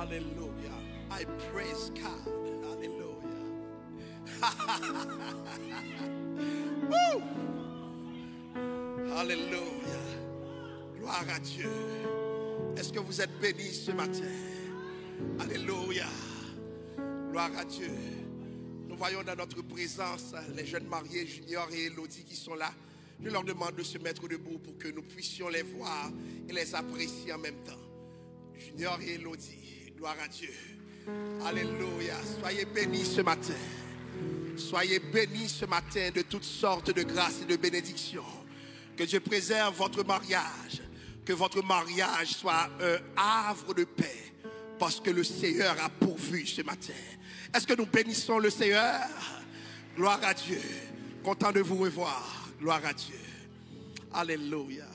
Hallelujah. I praise God. Hallelujah. Woo! Hallelujah. Gloire à Dieu. Est-ce que vous êtes bénis ce matin? Alléluia. Gloire à Dieu. Nous voyons dans notre présence les jeunes mariés, Junior et Elodie qui sont là. Je leur demande de se mettre debout pour que nous puissions les voir et les apprécier en même temps. Junior et Elodie, gloire à Dieu. Alléluia. Soyez bénis ce matin. Soyez bénis ce matin de toutes sortes de grâces et de bénédictions. Que Dieu préserve votre mariage. Que votre mariage soit un havre de paix. Parce que le Seigneur a pourvu ce matin. Est-ce que nous bénissons le Seigneur? Gloire à Dieu. Content de vous revoir. Gloire à Dieu. Alléluia.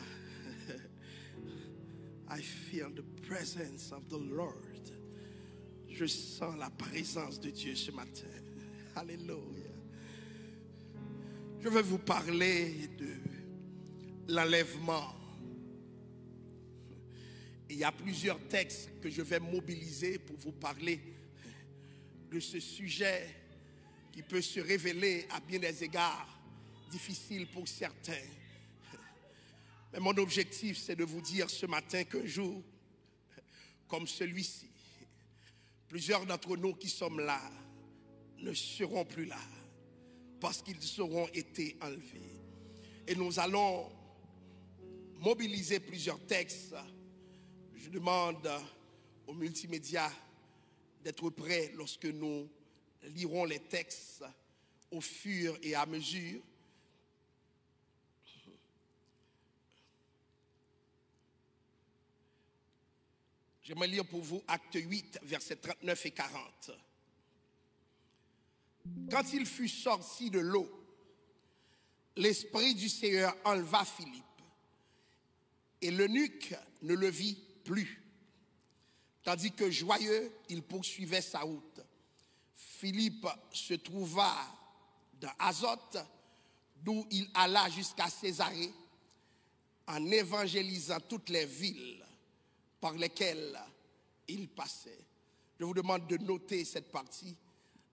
I feel the presence of the Lord. Je sens la présence de Dieu ce matin. Alléluia. Je vais vous parler de l'enlèvement. Il y a plusieurs textes que je vais mobiliser pour vous parler de ce sujet qui peut se révéler à bien des égards difficile pour certains. Mais mon objectif, c'est de vous dire ce matin qu'un jour, comme celui-ci, plusieurs d'entre nous qui sommes là ne seront plus là parce qu'ils auront été enlevés. Et nous allons mobiliser plusieurs textes. Je demande aux multimédias d'être prêts lorsque nous lirons les textes au fur et à mesure. J'aimerais lire pour vous Acte 8, versets 39 et 40. Quand il fut sorti de l'eau, l'Esprit du Seigneur enleva Philippe, et l'eunuque ne le vit plus. Tandis que joyeux, il poursuivait sa route. Philippe se trouva dans Azote, d'où il alla jusqu'à Césarée, en évangélisant toutes les villes par lesquelles il passait. Je vous demande de noter cette partie.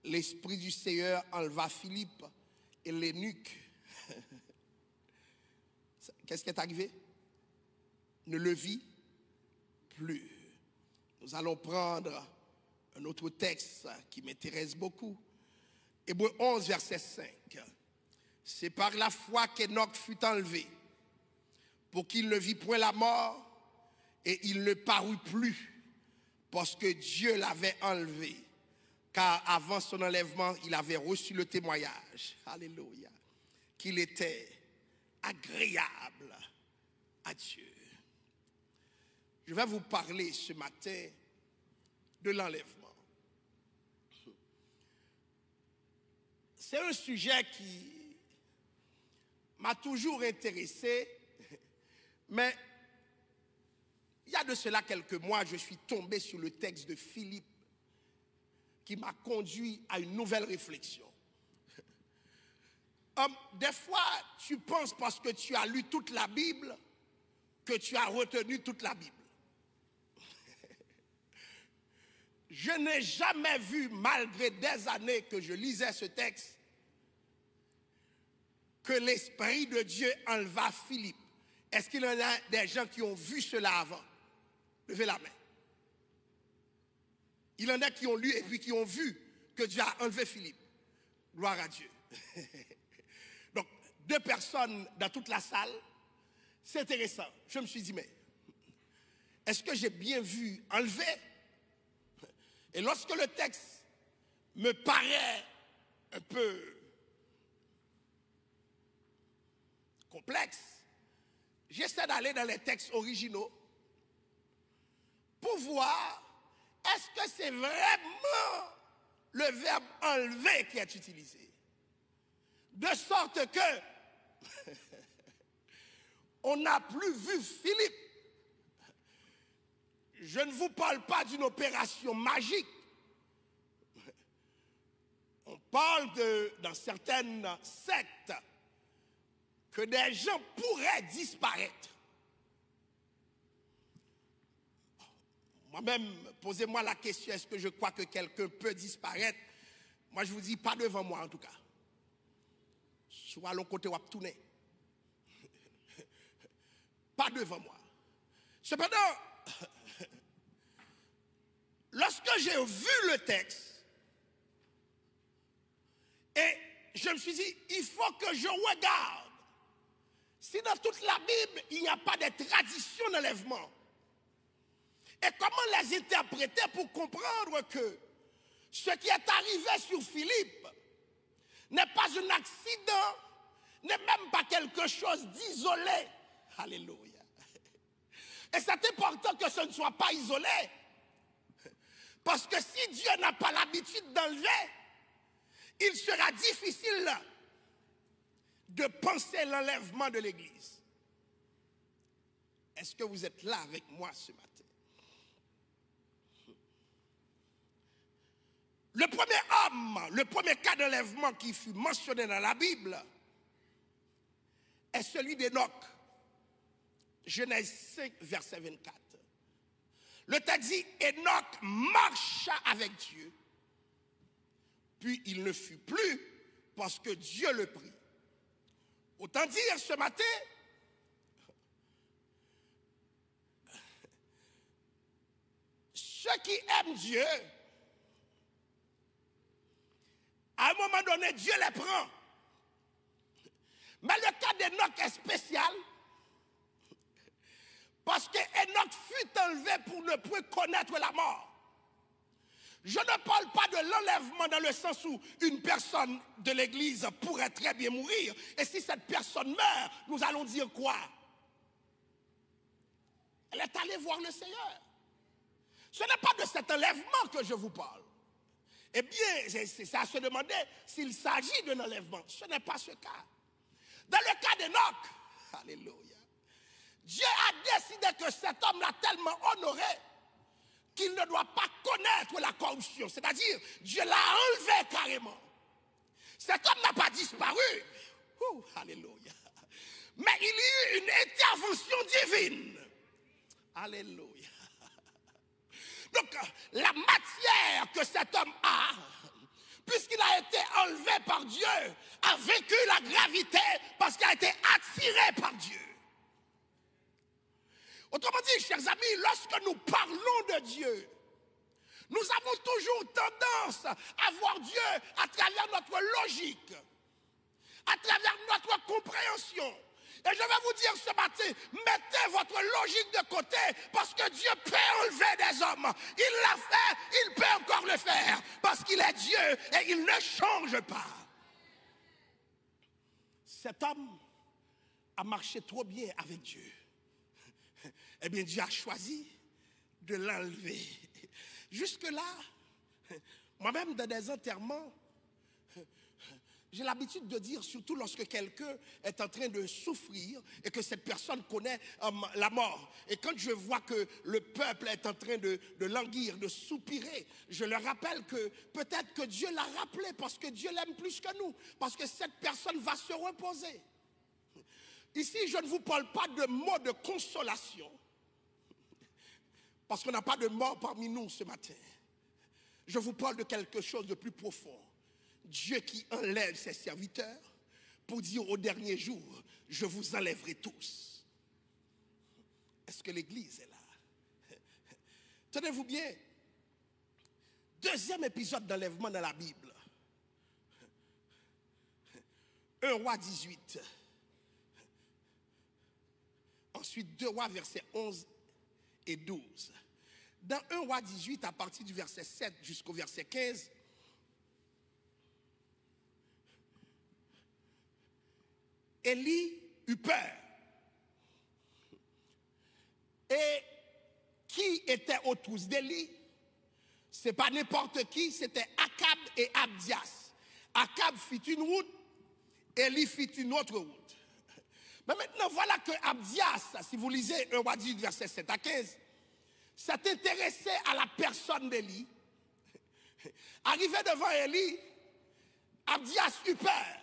L'Esprit du Seigneur enleva Philippe et l'eunuque. Qu'est-ce qui est arrivé? Ne le vit plus. Nous allons prendre un autre texte qui m'intéresse beaucoup. Hébreux 11, verset 5. C'est par la foi qu'Enoch fut enlevé, pour qu'il ne vit point la mort, et il ne parut plus, parce que Dieu l'avait enlevé. Car avant son enlèvement, il avait reçu le témoignage, alléluia, qu'il était agréable à Dieu. Je vais vous parler ce matin de l'enlèvement. C'est un sujet qui m'a toujours intéressé, mais il y a de cela quelques mois, je suis tombé sur le texte de Philippe qui m'a conduit à une nouvelle réflexion. Des fois, tu penses parce que tu as lu toute la Bible que tu as retenu toute la Bible. Je n'ai jamais vu, malgré des années que je lisais ce texte, que l'Esprit de Dieu enleva Philippe. Est-ce qu'il y en a des gens qui ont vu cela avant? Levez la main. Il y en a qui ont lu et puis qui ont vu que Dieu a enlevé Philippe. Gloire à Dieu. Donc, 2 personnes dans toute la salle. C'est intéressant. Je me suis dit, mais est-ce que j'ai bien vu enlever? Et lorsque le texte me paraît un peu complexe, j'essaie d'aller dans les textes originaux pour voir est-ce que c'est vraiment le verbe enlever qui est utilisé. De sorte que on n'a plus vu Philippe. Je ne vous parle pas d'une opération magique. On parle dans certaines sectes que des gens pourraient disparaître. Moi-même, posez-moi la question, est-ce que je crois que quelqu'un peut disparaître? Moi, je vous dis, pas devant moi en tout cas. Soit à l'autre côté, ou à tourner. Pas devant moi. Cependant, lorsque j'ai vu le texte, et je me suis dit, il faut que je regarde si dans toute la Bible, il n'y a pas de tradition d'enlèvement. Et comment les interpréter pour comprendre que ce qui est arrivé sur Philippe n'est pas un accident, n'est même pas quelque chose d'isolé. Alléluia. Et c'est important que ce ne soit pas isolé. Parce que si Dieu n'a pas l'habitude d'enlever, il sera difficile de penser l'enlèvement de l'Église. Est-ce que vous êtes là avec moi ce matin? Le premier homme, le premier cas d'enlèvement qui fut mentionné dans la Bible est celui d'Enoch. Genèse 5, verset 24. Le texte dit, Enoch marcha avec Dieu, puis il ne fut plus parce que Dieu le prit. Autant dire ce matin, ceux qui aiment Dieu, à un moment donné, Dieu les prend. Mais le cas d'Enoch est spécial parce qu'Enoch fut enlevé pour ne plus connaître la mort. Je ne parle pas de l'enlèvement dans le sens où une personne de l'église pourrait très bien mourir. Et si cette personne meurt, nous allons dire quoi? Elle est allée voir le Seigneur. Ce n'est pas de cet enlèvement que je vous parle. Eh bien, c'est à se demander s'il s'agit d'un enlèvement. Ce n'est pas ce cas. Dans le cas d'Enoch, alléluia, Dieu a décidé que cet homme l'a tellement honoré qu'il ne doit pas connaître la corruption. C'est-à-dire, Dieu l'a enlevé carrément. Cet homme n'a pas disparu. Alléluia. Mais il y a eu une intervention divine. Alléluia. Donc, la matière que cet homme a, puisqu'il a été enlevé par Dieu, a vécu la gravité parce qu'il a été attiré par Dieu. Autrement dit, chers amis, lorsque nous parlons de Dieu, nous avons toujours tendance à voir Dieu à travers notre logique, à travers notre compréhension. Et je vais vous dire ce matin, mettez votre logique de côté parce que Dieu peut enlever des hommes. Il l'a fait, il peut encore le faire parce qu'il est Dieu et il ne change pas. Cet homme a marché trop bien avec Dieu. Eh bien, Dieu a choisi de l'enlever. Jusque-là, moi-même dans des enterrements, j'ai l'habitude de dire, surtout lorsque quelqu'un est en train de souffrir et que cette personne connaît la mort. Et quand je vois que le peuple est en train de languir, de soupirer, je leur rappelle que peut-être que Dieu l'a rappelé parce que Dieu l'aime plus que nous. Parce que cette personne va se reposer. Ici, je ne vous parle pas de mots de consolation. Parce qu'on n'a pas de mort parmi nous ce matin. Je vous parle de quelque chose de plus profond. Dieu qui enlève ses serviteurs pour dire au dernier jour, je vous enlèverai tous. Est-ce que l'Église est là? Tenez-vous bien. Deuxième épisode d'enlèvement dans la Bible. 1 Roi 18. Ensuite 2 Rois versets 11 et 12. Dans 1 Roi 18, à partir du verset 7 jusqu'au verset 15, Élie eut peur. Et qui était autour d'Élie? Ce n'est pas n'importe qui, c'était Akab et Abdias. Akab fit une route, Élie fit une autre route. Mais maintenant, voilà que Abdias, si vous lisez 1 Roi 18, verset 7 à 15, s'est intéressé à la personne d'Élie. Arrivé devant Élie, Abdias eut peur.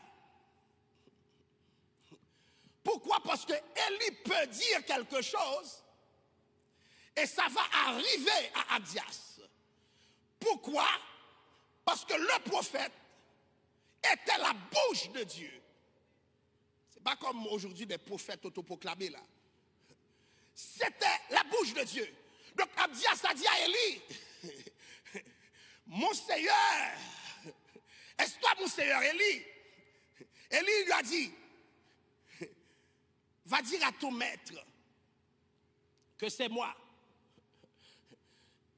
Pourquoi? Parce que Élie peut dire quelque chose Et ça va arriver à Abdias. Pourquoi? Parce que le prophète était la bouche de Dieu. C'est pas comme aujourd'hui des prophètes autoproclamés là. C'était la bouche de Dieu. Donc Abdias a dit à Élie, mon Seigneur, est-ce toi mon Seigneur Élie? Élie lui a dit, va dire à ton maître que c'est moi.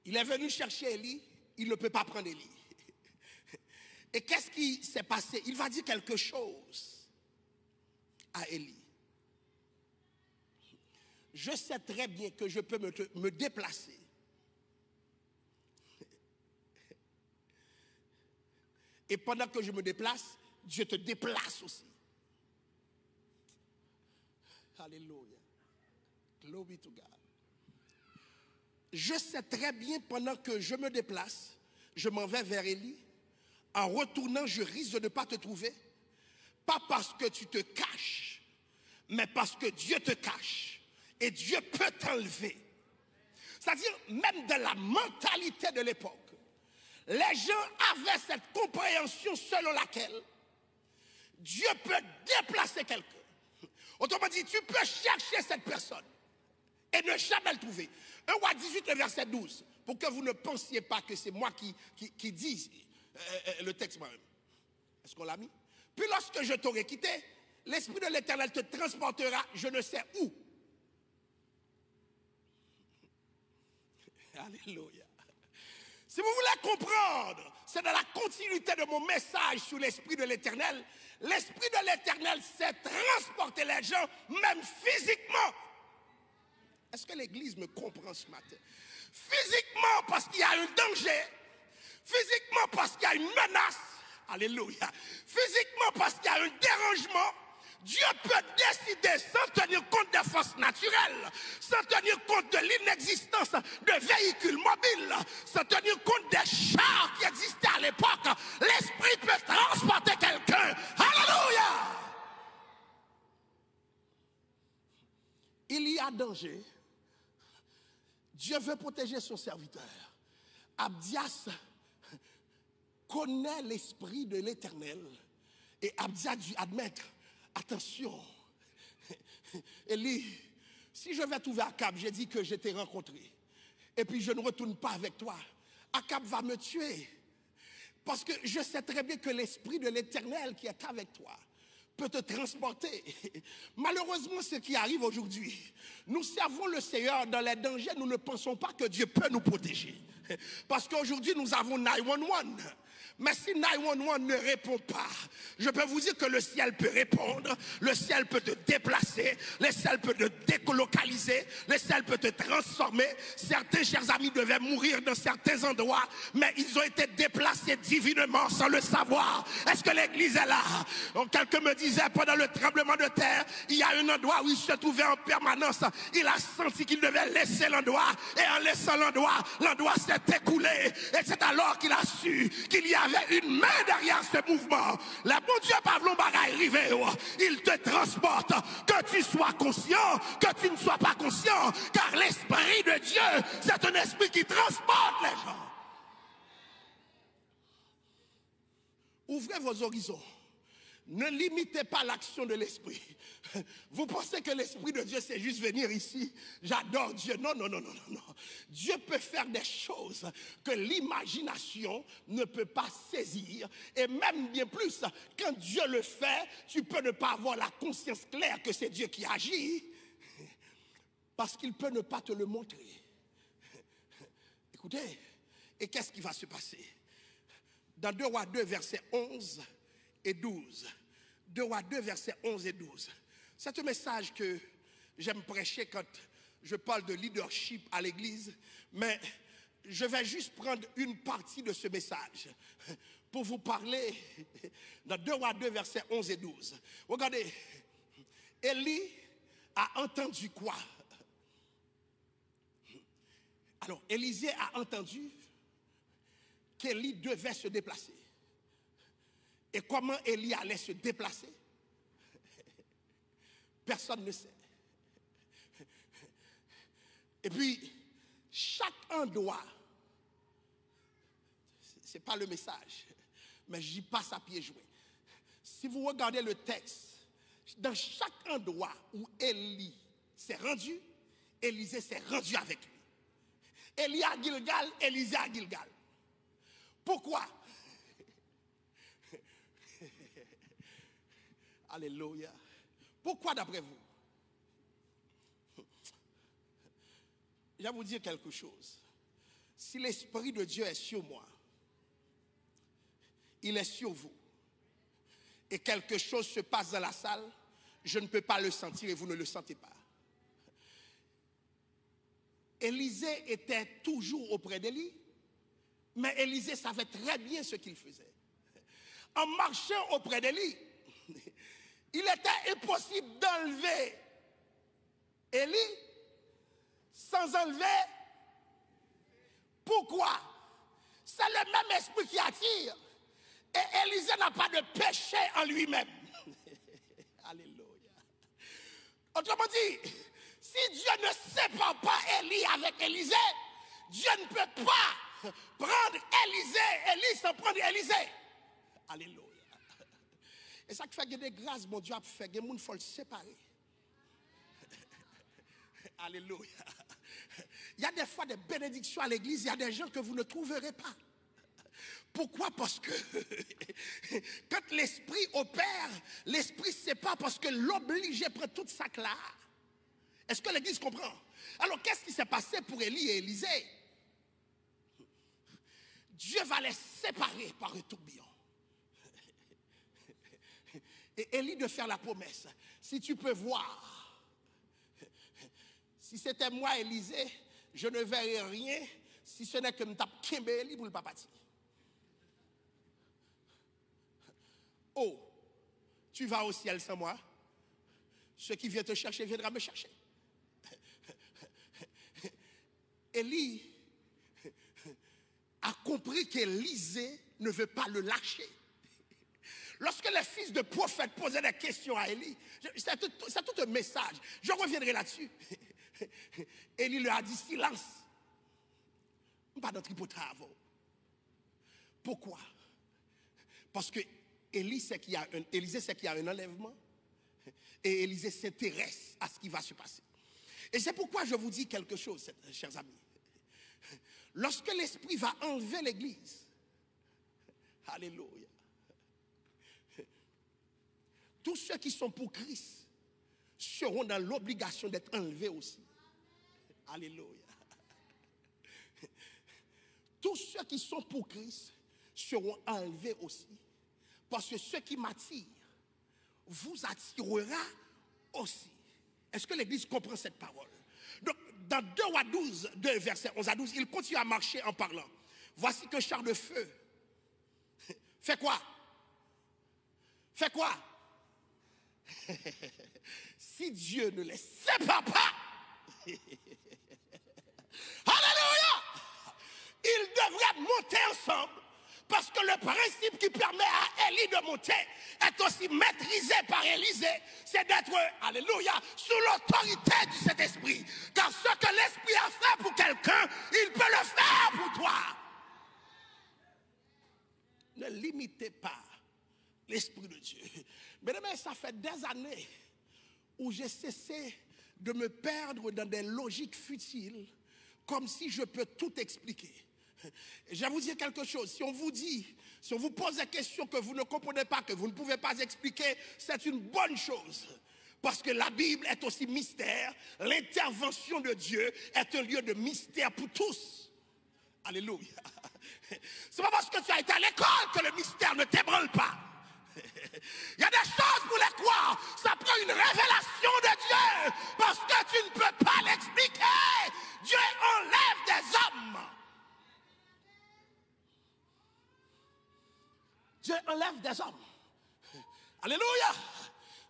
Il est venu chercher Élie, il ne peut pas prendre Élie. Et qu'est-ce qui s'est passé? Il va dire quelque chose à Élie. Je sais très bien que je peux me déplacer. Et pendant que je me déplace, Dieu te déplace aussi. Alléluia. Glory to God. Je sais très bien pendant que je me déplace, je m'en vais vers Élie. En retournant, je risque de ne pas te trouver. Pas parce que tu te caches, mais parce que Dieu te cache. Et Dieu peut t'enlever. C'est-à-dire, même dans la mentalité de l'époque, les gens avaient cette compréhension selon laquelle Dieu peut déplacer quelqu'un. Autrement dit, tu peux chercher cette personne et ne jamais le trouver. 1 Roi 18, le verset 12, pour que vous ne pensiez pas que c'est moi qui dis le texte moi-même. Est-ce qu'on l'a mis? Puis lorsque je t'aurai quitté, l'Esprit de l'Éternel te transportera je ne sais où. Alléluia. Si vous voulez comprendre, c'est dans la continuité de mon message sur l'Esprit de l'Éternel. L'Esprit de l'Éternel sait transporter les gens, même physiquement. Est-ce que l'Église me comprend ce matin? Physiquement, parce qu'il y a un danger. Physiquement, parce qu'il y a une menace. Alléluia. Physiquement, parce qu'il y a un dérangement. Dieu peut décider sans tenir compte des forces naturelles, sans tenir compte de l'inexistence de véhicules mobiles, sans tenir compte des chars qui existaient à l'époque. L'Esprit peut transporter quelqu'un. Alléluia! Il y a danger. Dieu veut protéger son serviteur. Abdias connaît l'Esprit de l'Éternel. Et Abdias a dû admettre, attention, Élie, si je vais trouver Akab, j'ai dit que je t'ai rencontré, et puis je ne retourne pas avec toi, Akab va me tuer. Parce que je sais très bien que l'Esprit de l'Éternel qui est avec toi peut te transporter. Malheureusement, ce qui arrive aujourd'hui, nous servons le Seigneur dans les dangers, nous ne pensons pas que Dieu peut nous protéger. Parce qu'aujourd'hui, nous avons 911. Mais si 911 ne répond pas, je peux vous dire que le ciel peut répondre, le ciel peut te déplacer, le ciel peut te délocaliser, le ciel peut te transformer. Certains, chers amis, devaient mourir dans certains endroits, mais ils ont été déplacés divinement sans le savoir. Est-ce que l'église est là? Donc, quelqu'un me disait, pendant le tremblement de terre, il y a un endroit où il se trouvait en permanence. Il a senti qu'il devait laisser l'endroit, et en laissant l'endroit s'est écoulé. Et c'est alors qu'il a su qu'il y avait une main derrière ce mouvement. Le bon Dieu Pavlon Bagaille rivé, il te transporte, que tu sois conscient, que tu ne sois pas conscient, car l'Esprit de Dieu, c'est un esprit qui transporte les gens. Ouvrez vos horizons. Ne limitez pas l'action de l'Esprit. Vous pensez que l'Esprit de Dieu, c'est juste venir ici. J'adore Dieu. Non, non, non, non, non. Dieu peut faire des choses que l'imagination ne peut pas saisir. Et même bien plus, quand Dieu le fait, tu peux ne pas avoir la conscience claire que c'est Dieu qui agit. Parce qu'il peut ne pas te le montrer. Écoutez, et qu'est-ce qui va se passer? Dans 2 Rois 2, versets 11 et 12. 2 Rois 2, versets 11 et 12. C'est un message que j'aime prêcher quand je parle de leadership à l'église, mais je vais juste prendre une partie de ce message pour vous parler dans 2 Rois 2, versets 11 et 12. Regardez, Élie a entendu quoi? Alors, Élisée a entendu qu'Élie devait se déplacer. Et comment Élie allait se déplacer? Personne ne sait. Et puis, chacun doit, ce n'est pas le message, mais j'y passe à pieds joints. Si vous regardez le texte, dans chaque endroit où Élie s'est rendu, Élisée s'est rendu avec lui. Élie à Gilgal, Élisée à Gilgal. Pourquoi? Alléluia. Pourquoi d'après vous? Je vais vous dire quelque chose. Si l'Esprit de Dieu est sur moi, il est sur vous, et quelque chose se passe dans la salle, je ne peux pas le sentir et vous ne le sentez pas. Élisée était toujours auprès d'Élie, mais Élisée savait très bien ce qu'il faisait. En marchant auprès d'Élie, il était impossible d'enlever Élie sans enlever. Pourquoi? C'est le même esprit qui attire. Et Élisée n'a pas de péché en lui-même. Alléluia. Autrement dit, si Dieu ne sépare pas Élie avec Élisée, Dieu ne peut pas prendre Élie sans prendre Élisée. Alléluia. Et ça fait que des grâces, mon Dieu a fait que les gens faut le séparer. Alléluia. Il y a des fois des bénédictions à l'église, il y a des gens que vous ne trouverez pas. Pourquoi? Parce que quand l'esprit opère, l'esprit ne sait pas parce que l'obligé prend toute sa classe. Est-ce que l'église comprend? Alors qu'est-ce qui s'est passé pour Élie et Élisée? Dieu va les séparer par un tourbillon. Et Élie de faire la promesse. Si tu peux voir, si c'était moi Élisée, je ne verrai rien si ce n'est que me tape Kimbe Élie pour le papati. Oh, tu vas au ciel sans moi. Ce qui vient te chercher viendra me chercher. Élie a compris qu'Élisée ne veut pas le lâcher. Lorsque les fils de prophètes posaient des questions à Élie, c'est tout un message. Je reviendrai là-dessus. Élie leur a dit silence. Pas de tripotage. Pourquoi? Parce que Élisée sait qu'il y a un enlèvement et Élisée s'intéresse à ce qui va se passer. Et c'est pourquoi je vous dis quelque chose, chers amis. Lorsque l'Esprit va enlever l'Église, alléluia, tous ceux qui sont pour Christ seront dans l'obligation d'être enlevés aussi. Alléluia. Tous ceux qui sont pour Christ seront enlevés aussi. Parce que ce qui m'attire vous attirera aussi. Est-ce que l'Église comprend cette parole? Donc, dans 2 Rois 12, 2 versets 11 à 12, il continue à marcher en parlant. Voici qu'un char de feu fait quoi? Fait quoi? Si Dieu ne les sépare pas, alléluia, ils devraient monter ensemble. Parce que le principe qui permet à Élie de monter est aussi maîtrisé par Élisée, c'est d'être, alléluia, sous l'autorité du Saint-Esprit. Car ce que l'Esprit a fait pour quelqu'un, il peut le faire pour toi. Ne limitez pas l'Esprit de Dieu. Mesdames, ça fait des années où j'ai cessé de me perdre dans des logiques futiles, comme si je peux tout expliquer. Je vais vous dire quelque chose. Si on vous pose des questions que vous ne comprenez pas, que vous ne pouvez pas expliquer, c'est une bonne chose. Parce que la Bible est aussi mystère. L'intervention de Dieu est un lieu de mystère pour tous. Alléluia. C'est pas parce que tu as été à l'école que le mystère ne t'ébranle pas. Il y a des choses pour les croire. Ça prend une révélation de Dieu. Parce que tu ne peux pas l'expliquer. Dieu enlève des hommes. Dieu enlève des hommes. Alléluia.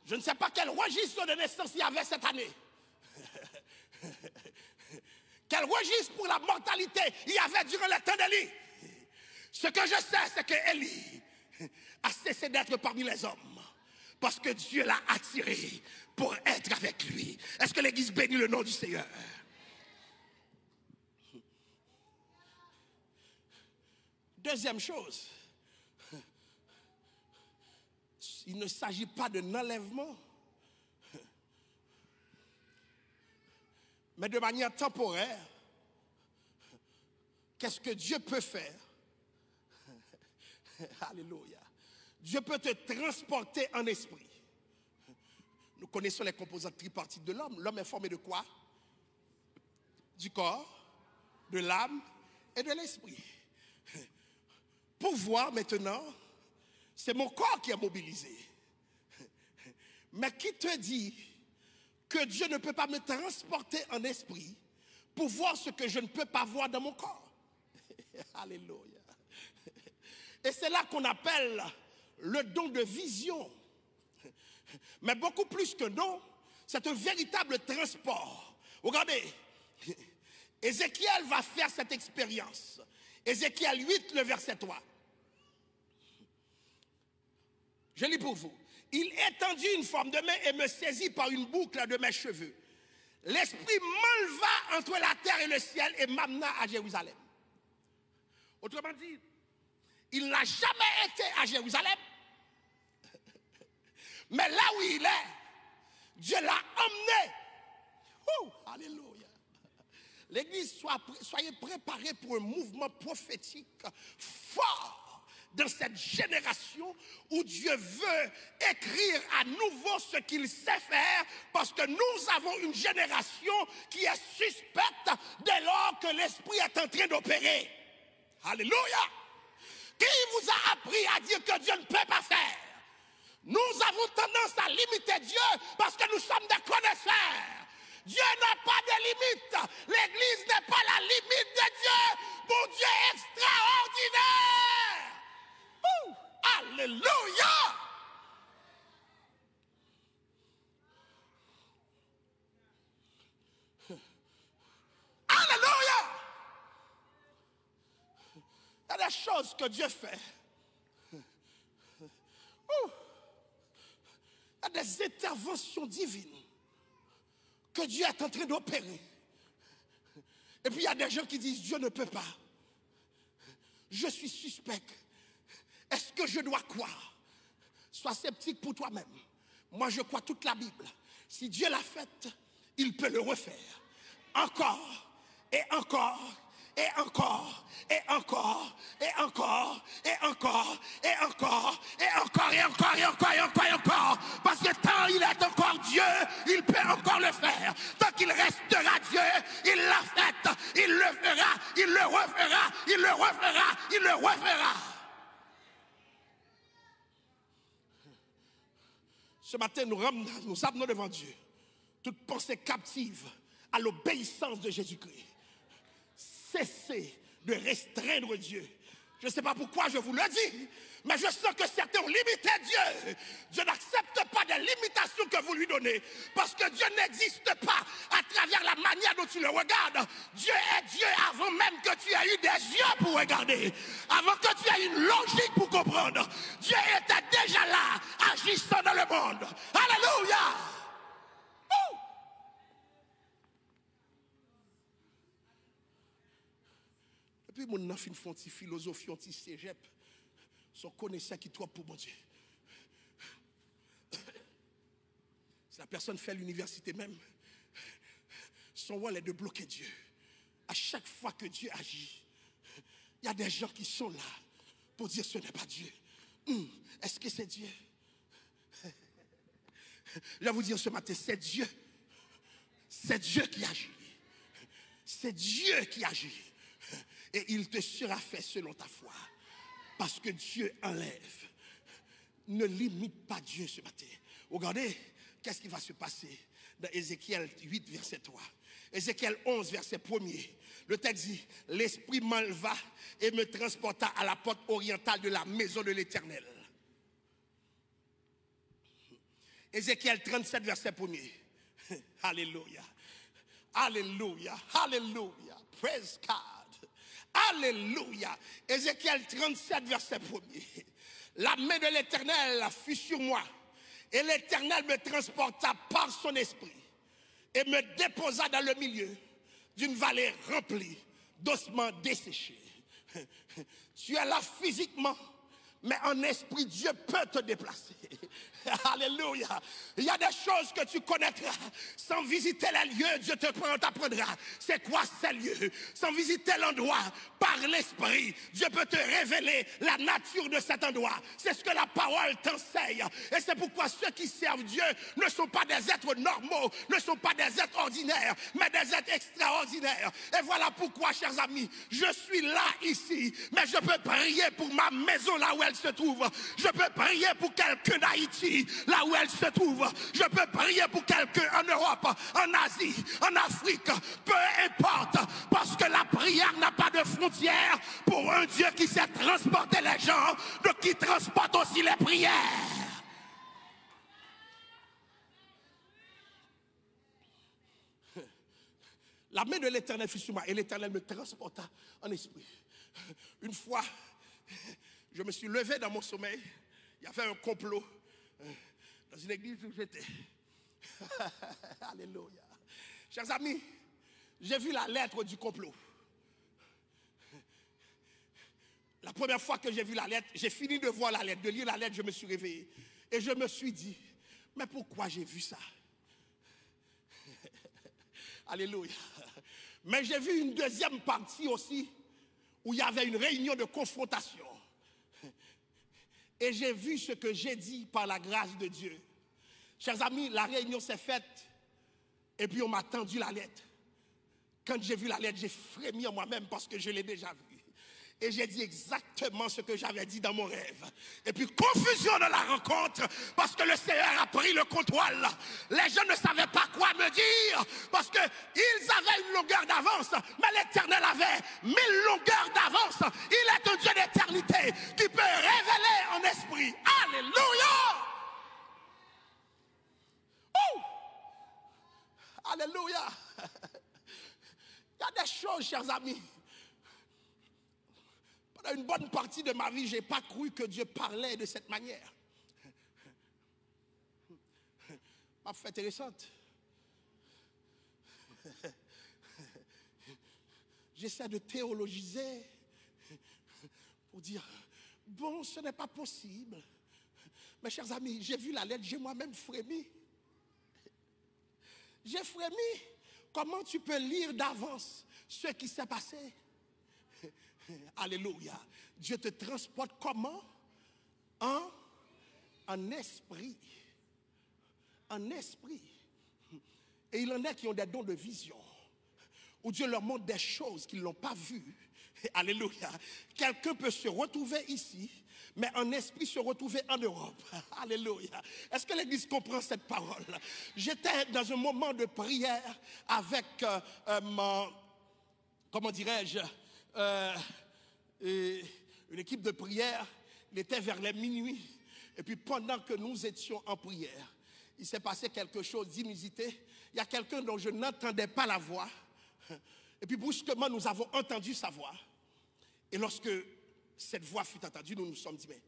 Je ne sais pas quel registre de naissance il y avait cette année. Quel registre pour la mortalité il y avait durant le temps d'Élie. Ce que je sais, c'est que Élie a cessé d'être parmi les hommes. Parce que Dieu l'a attiré pour être avec lui. Est-ce que l'Église bénit le nom du Seigneur? Deuxième chose, il ne s'agit pas d'un enlèvement, mais de manière temporaire. Qu'est-ce que Dieu peut faire? Alléluia. Dieu peut te transporter en esprit. Nous connaissons les composantes tripartites de l'homme. L'homme est formé de quoi? Du corps, de l'âme et de l'esprit. Pour voir maintenant, c'est mon corps qui est mobilisé. Mais qui te dit que Dieu ne peut pas me transporter en esprit pour voir ce que je ne peux pas voir dans mon corps? Alléluia. Et c'est là qu'on appelle le don de vision. Mais beaucoup plus que don, c'est un véritable transport. Regardez, Ézéchiel va faire cette expérience. Ézéchiel 8, le verset 3. Je lis pour vous. Il étendit une forme de main et me saisit par une boucle de mes cheveux. L'esprit m'enleva entre la terre et le ciel et m'amena à Jérusalem. Autrement dit, il n'a jamais été à Jérusalem. Mais là où il est, Dieu l'a emmené. Alléluia. L'Église, soyez préparés pour un mouvement prophétique fort dans cette génération où Dieu veut écrire à nouveau ce qu'il sait faire, parce que nous avons une génération qui est suspecte dès lors que l'Esprit est en train d'opérer. Alléluia. Qui vous a appris à dire que Dieu ne peut pas faire? Nous avons tendance à limiter Dieu parce que nous sommes des connaisseurs. Dieu n'a pas de limite. L'Église n'est pas la limite de Dieu. Mon Dieu est extraordinaire. Alléluia. Alléluia. Il y a des choses que Dieu fait. Il y a des interventions divines que Dieu est en train d'opérer. Et puis il y a des gens qui disent Dieu ne peut pas. Je suis suspect. Est-ce que je dois croire? Sois sceptique pour toi-même. Moi je crois toute la Bible. Si Dieu l'a fait, il peut le refaire. Encore et encore. Et encore, et encore, et encore, et encore, et encore, et encore, et encore, et encore, et encore, et encore. Parce que tant il est encore Dieu, il peut encore le faire. Tant qu'il restera Dieu, il l'a fait, il le fera, il le refera, il le refera, il le refera. Ce matin, nous amenons devant Dieu toute pensée captive à l'obéissance de Jésus-Christ. Cessez de restreindre Dieu. Je ne sais pas pourquoi je vous le dis, mais je sens que certains ont limité Dieu. Dieu n'accepte pas des limitations que vous lui donnez, parce que Dieu n'existe pas à travers la manière dont tu le regardes. Dieu est Dieu avant même que tu aies eu des yeux pour regarder, avant que tu aies une logique pour comprendre. Dieu était déjà là, agissant dans le monde. Alléluia. Et puis, mon enfant font une philosophie, un petit cégep, son connaisseur qui trouve pour mon Dieu. Si la personne fait l'université même, son rôle est de bloquer Dieu. À chaque fois que Dieu agit, il y a des gens qui sont là pour dire ce n'est pas Dieu. Est-ce que c'est Dieu? Je vais vous dire ce matin, c'est Dieu. C'est Dieu qui agit. C'est Dieu qui agit. Et il te sera fait selon ta foi. Parce que Dieu enlève. Ne limite pas Dieu ce matin. Regardez, qu'est-ce qui va se passer dans Ézéchiel 8, verset 3. Ézéchiel 11, verset 1er. Le texte dit, l'Esprit m'enleva et me transporta à la porte orientale de la maison de l'Éternel. Ézéchiel 37, verset 1er. Alléluia. Alléluia. Alléluia. Praise God. Alléluia. Ézéchiel 37, verset 1er. La main de l'Éternel fut sur moi. Et l'Éternel me transporta par son esprit. Et me déposa dans le milieu d'une vallée remplie d'ossements desséchés. Tu es là physiquement, mais en esprit, Dieu peut te déplacer. Alléluia. Il y a des choses que tu connaîtras. Sans visiter les lieux, Dieu t'apprendra. C'est quoi ces lieux? Sans visiter l'endroit, par l'esprit, Dieu peut te révéler la nature de cet endroit. C'est ce que la parole t'enseigne. Et c'est pourquoi ceux qui servent Dieu ne sont pas des êtres normaux, ne sont pas des êtres ordinaires, mais des êtres extraordinaires. Et voilà pourquoi, chers amis, je suis là ici, mais je peux prier pour ma maison là où elle se trouve. Je peux prier pour quelqu'un d'Haïti, là où elle se trouve. Je peux prier pour quelqu'un en Europe, en Asie, en Afrique, peu importe, parce que la prière n'a pas de frontières pour un Dieu qui sait transporter les gens, donc qui transporte aussi les prières. La main de l'Éternel fut sur moi et l'Éternel me transporta en esprit. Une fois, je me suis levé dans mon sommeil. Il y avait un complot dans une église où j'étais. Alléluia. Chers amis, j'ai vu la lettre du complot. La première fois que j'ai vu la lettre, j'ai fini de voir la lettre, de lire la lettre, je me suis réveillé. Et je me suis dit, mais pourquoi j'ai vu ça? Alléluia. Mais j'ai vu une deuxième partie aussi, où il y avait une réunion de confrontation. Et j'ai vu ce que j'ai dit par la grâce de Dieu. Chers amis, la réunion s'est faite, et puis on m'a tendu la lettre. Quand j'ai vu la lettre, j'ai frémi en moi-même parce que je l'ai déjà vue. Et j'ai dit exactement ce que j'avais dit dans mon rêve. Et puis confusion de la rencontre parce que le Seigneur a pris le contrôle. Les gens ne savaient pas quoi me dire parce qu'ils avaient une longueur d'avance. Mais l'Éternel avait 1000 longueurs d'avance. Il est un Dieu d'éternité qui peut révéler en esprit. Alléluia! Oh! Alléluia! Il y a des choses, chers amis. Pendant une bonne partie de ma vie, je n'ai pas cru que Dieu parlait de cette manière. Ma foi intéressante. J'essaie de théologiser pour dire, bon, ce n'est pas possible. Mes chers amis, j'ai vu la lettre, j'ai moi-même frémi. J'ai frémi. Comment tu peux lire d'avance ce qui s'est passé? Alléluia. Dieu te transporte comment? En esprit. En esprit. Et il en a qui ont des dons de vision, où Dieu leur montre des choses qu'ils n'ont pas vues. Alléluia. Quelqu'un peut se retrouver ici, mais en esprit se retrouver en Europe. Alléluia. Est-ce que l'Église comprend cette parole? J'étais dans un moment de prière avec comment dirais-je, une équipe de prière. Il était vers les minuit. Et puis pendant que nous étions en prière, il s'est passé quelque chose d'inusité. Il y a quelqu'un dont je n'entendais pas la voix. Et puis brusquement, nous avons entendu sa voix. Et lorsque cette voix fut entendue, nous nous sommes dit, mais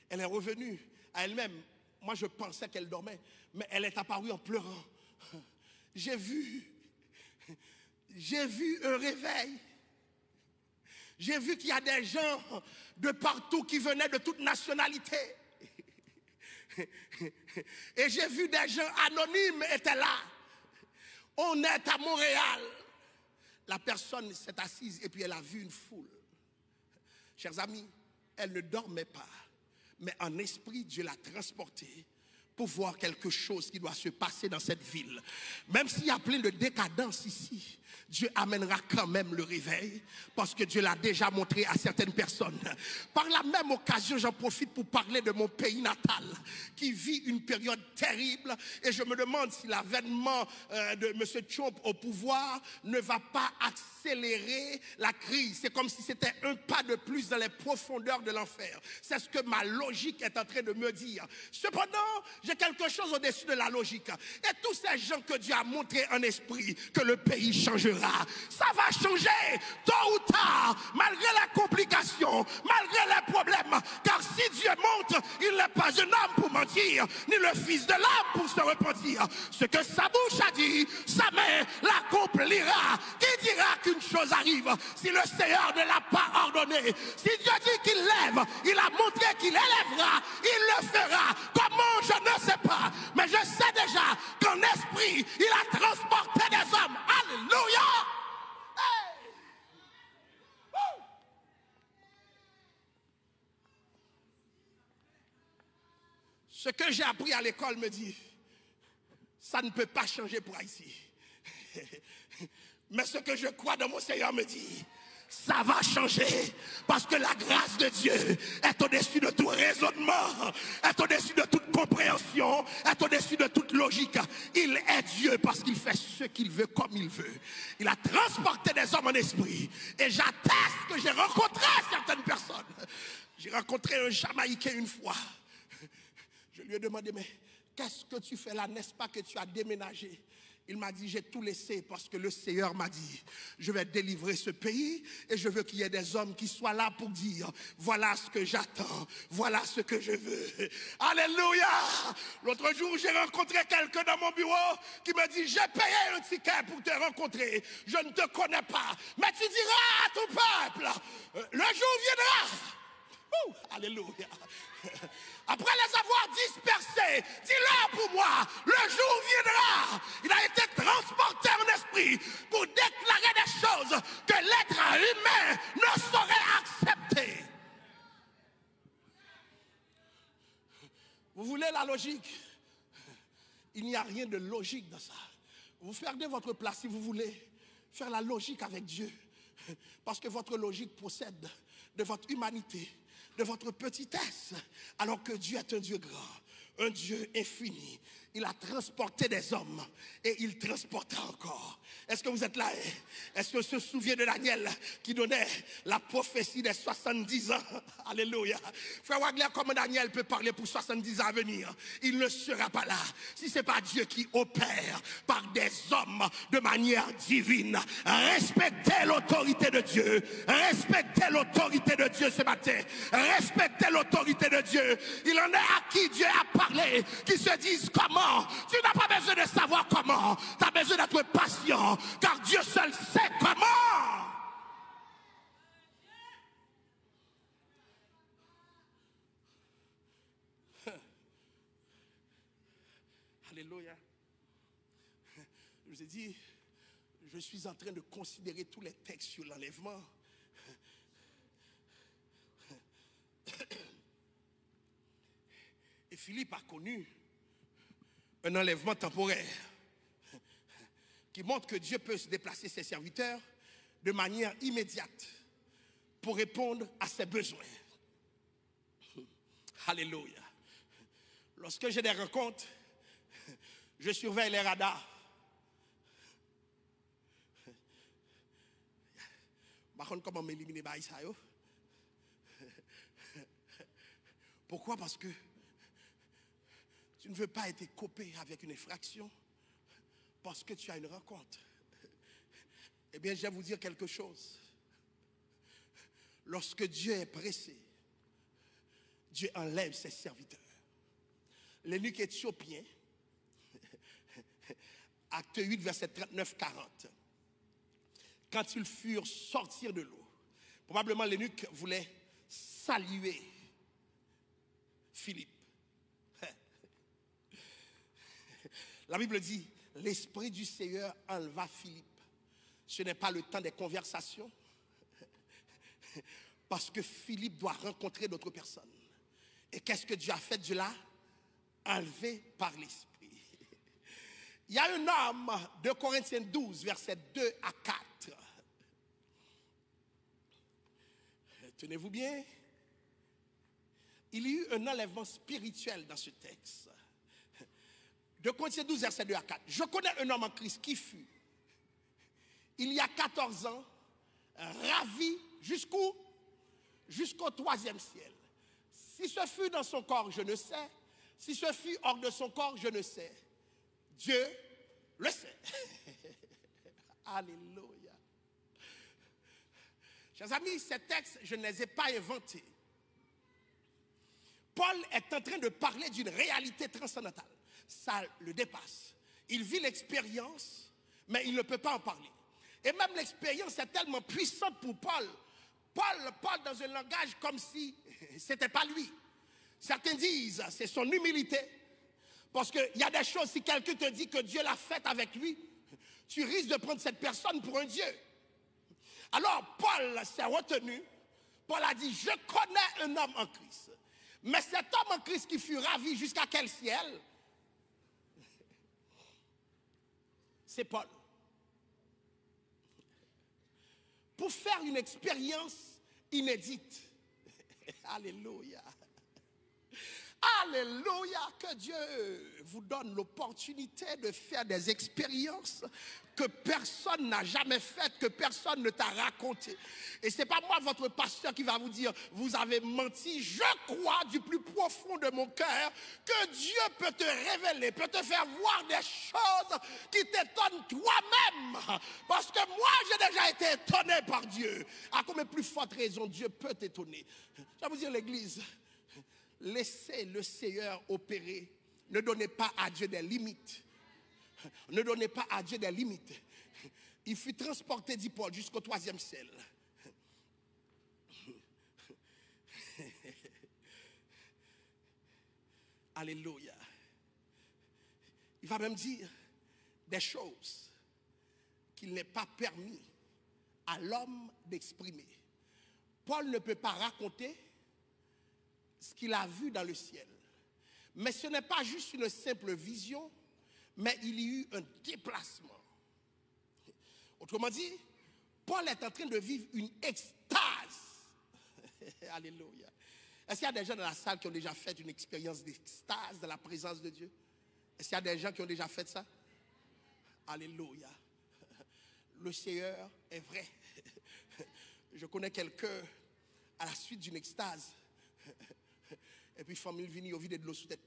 elle est revenue à elle-même. Moi, je pensais qu'elle dormait, mais elle est apparue en pleurant. J'ai vu un réveil. J'ai vu qu'il y a des gens de partout qui venaient de toute nationalité. Et j'ai vu des gens anonymes étaient là. On est à Montréal. La personne s'est assise et puis elle a vu une foule. Chers amis, elle ne dormait pas. Mais en esprit, Dieu l'a transportée pour voir quelque chose qui doit se passer dans cette ville. Même s'il y a plein de décadence ici, Dieu amènera quand même le réveil parce que Dieu l'a déjà montré à certaines personnes. Par la même occasion, j'en profite pour parler de mon pays natal qui vit une période terrible et je me demande si l'avènement de M. Trump au pouvoir ne va pas accélérer la crise. C'est comme si c'était un pas de plus dans les profondeurs de l'enfer. C'est ce que ma logique est en train de me dire. Cependant, j'ai quelque chose au-dessus de la logique. Et tous ces gens que Dieu a montré en esprit que le pays changera. Ça va changer tôt ou tard, malgré les complications, malgré les problèmes. Car si Dieu montre, il n'est pas un homme pour mentir, ni le fils de l'homme pour se repentir. accomplir ce que sa bouche a dit, sa main l'accomplira. Qui dira qu'une chose arrive si le Seigneur ne l'a pas ordonné? Si Dieu dit qu'il lève, il a montré qu'il élèvera, il le fera. Comment, je ne sais pas, mais je sais déjà qu'en esprit, il a transporté des hommes. Alléluia! Hey! Woo! Ce que j'ai appris à l'école me dit, ça ne peut pas changer pour Haïti. Mais ce que je crois dans mon Seigneur me dit, ça va changer. Parce que la grâce de Dieu est au-dessus de tout raisonnement, est au-dessus de toute compréhension, est au-dessus de toute logique. Il est Dieu parce qu'il fait ce qu'il veut comme il veut. Il a transporté des hommes en esprit. Et j'atteste que j'ai rencontré certaines personnes. J'ai rencontré un Jamaïcain une fois. Je lui ai demandé, mais qu'est-ce que tu fais là? N'est-ce pas que tu as déménagé? Il m'a dit, j'ai tout laissé parce que le Seigneur m'a dit, je vais délivrer ce pays et je veux qu'il y ait des hommes qui soient là pour dire, voilà ce que j'attends, voilà ce que je veux. Alléluia! L'autre jour, j'ai rencontré quelqu'un dans mon bureau qui me dit, j'ai payé un ticket pour te rencontrer, je ne te connais pas, mais tu diras à ton peuple, le jour viendra. Alléluia. Après les avoir dispersés, dis-leur pour moi, le jour viendra. Il a été transporté en esprit pour déclarer des choses que l'être humain ne saurait accepter. Vous voulez la logique? Il n'y a rien de logique dans ça. Vous perdez votre place si vous voulez faire la logique avec Dieu. Parce que votre logique procède de votre humanité, de votre petitesse, alors que Dieu est un Dieu grand, un Dieu infini. Il a transporté des hommes et il transportera encore. Est-ce que vous êtes là? Est-ce que se souvient de Daniel qui donnait la prophétie des 70 ans? Alléluia. Frère Wagner, comment Daniel peut parler pour 70 ans à venir? Il ne sera pas là si ce n'est pas Dieu qui opère par des hommes de manière divine. Respectez l'autorité de Dieu. Respectez l'autorité de Dieu ce matin. Respectez l'autorité de Dieu. Il en est à qui Dieu a parlé, qui se disent comment. Tu n'as pas besoin de savoir comment. Tu as besoin d'être patient, car Dieu seul sait comment. Alléluia. Je vous ai dit, je suis en train de considérer tous les textes sur l'enlèvement. Et Philippe a connu un enlèvement temporaire qui montre que Dieu peut se déplacer ses serviteurs de manière immédiate pour répondre à ses besoins. Alléluia. Lorsque j'ai des rencontres, je surveille les radars. Par contre, comment m'éliminer ça? Pourquoi? Parce que tu ne veux pas être copé avec une infraction parce que tu as une rencontre. Eh bien, je vais vous dire quelque chose. Lorsque Dieu est pressé, Dieu enlève ses serviteurs. L'eunuque éthiopien, acte 8, verset 39-40. Quand ils furent sortis de l'eau, probablement l'eunuque voulait saluer Philippe. La Bible dit, l'Esprit du Seigneur enleva Philippe. Ce n'est pas le temps des conversations, parce que Philippe doit rencontrer d'autres personnes. Et qu'est-ce que Dieu a fait? Dieu l'a enlevé par l'Esprit. Il y a un homme, 2 Corinthiens 12, versets 2 à 4. Tenez-vous bien. Il y a eu un enlèvement spirituel dans ce texte. 2 Corinthiens 12, verset 2 à 4. Je connais un homme en Christ qui fut, il y a 14 ans, ravi jusqu'où? Jusqu'au 3e ciel. Si ce fut dans son corps, je ne sais. Si ce fut hors de son corps, je ne sais. Dieu le sait. Alléluia. Chers amis, ces textes, je ne les ai pas inventés. Paul est en train de parler d'une réalité transcendantale. ça le dépasse. Il vit l'expérience, mais il ne peut pas en parler. Et même l'expérience est tellement puissante pour Paul. Paul parle dans un langage comme si ce n'était pas lui. Certains disent c'est son humilité. Parce qu'il y a des choses, si quelqu'un te dit que Dieu l'a fait avec lui, tu risques de prendre cette personne pour un Dieu. Alors Paul s'est retenu. Paul a dit, je connais un homme en Christ. Mais cet homme en Christ qui fut ravi jusqu'à quel ciel? C'est Paul. Pour faire une expérience inédite. Alléluia. Alléluia, que Dieu vous donne l'opportunité de faire des expériences que personne n'a jamais faites, que personne ne t'a raconté. Et ce n'est pas moi, votre pasteur, qui va vous dire, vous avez menti. Je crois du plus profond de mon cœur que Dieu peut te révéler, peut te faire voir des choses qui t'étonnent toi-même. Parce que moi, j'ai déjà été étonné par Dieu. À combien plus forte raison Dieu peut t'étonner? Je vais vous dire, l'Église, laissez le Seigneur opérer. Ne donnez pas à Dieu des limites. Ne donnez pas à Dieu des limites. Il fut transporté, dit Paul, jusqu'au 3e ciel. Alléluia. Il va même dire des choses qu'il n'est pas permis à l'homme d'exprimer. Paul ne peut pas raconter ce qu'il a vu dans le ciel. Mais ce n'est pas juste une simple vision, mais il y a eu un déplacement. Autrement dit, Paul est en train de vivre une extase. Alléluia. Est-ce qu'il y a des gens dans la salle qui ont déjà fait une expérience d'extase dans la présence de Dieu? Est-ce qu'il y a des gens qui ont déjà fait ça? Alléluia. Le Seigneur est vrai. Je connais quelqu'un à la suite d'une extase. Et puis, famille vini au vide de l'eau sous tête.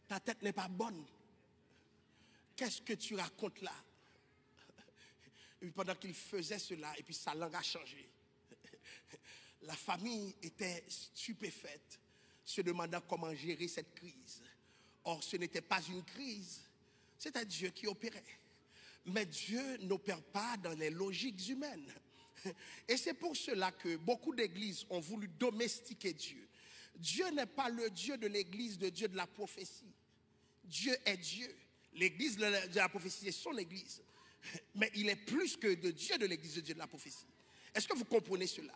Ta tête n'est pas bonne. Qu'est-ce que tu racontes là? Et puis, pendant qu'il faisait cela, et puis sa langue a changé. La famille était stupéfaite, se demandant comment gérer cette crise. Or, ce n'était pas une crise, c'était Dieu qui opérait. Mais Dieu n'opère pas dans les logiques humaines. Et c'est pour cela que beaucoup d'églises ont voulu domestiquer Dieu. Dieu n'est pas le Dieu de l'église, de Dieu de la prophétie. Dieu est Dieu. L'église de la prophétie, c'est son église. Mais il est plus que de Dieu de l'église de Dieu de la prophétie. Est-ce que vous comprenez cela?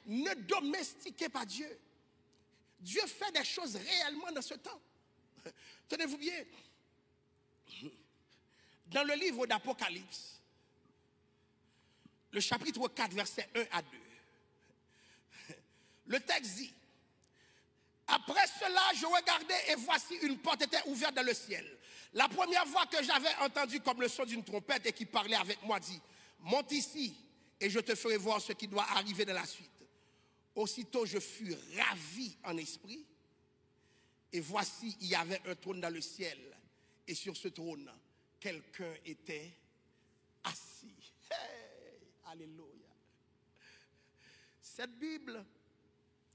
Ne domestiquez pas Dieu. Dieu fait des choses réellement dans ce temps. Tenez-vous bien. Dans le livre d'Apocalypse, le chapitre 4, versets 1 à 2. Le texte dit, après cela, je regardais et voici une porte était ouverte dans le ciel. La première voix que j'avais entendue comme le son d'une trompette et qui parlait avec moi dit, monte ici et je te ferai voir ce qui doit arriver dans la suite. Aussitôt, je fus ravi en esprit et voici, il y avait un trône dans le ciel et sur ce trône, quelqu'un était assis. Hey, alléluia. Cette Bible,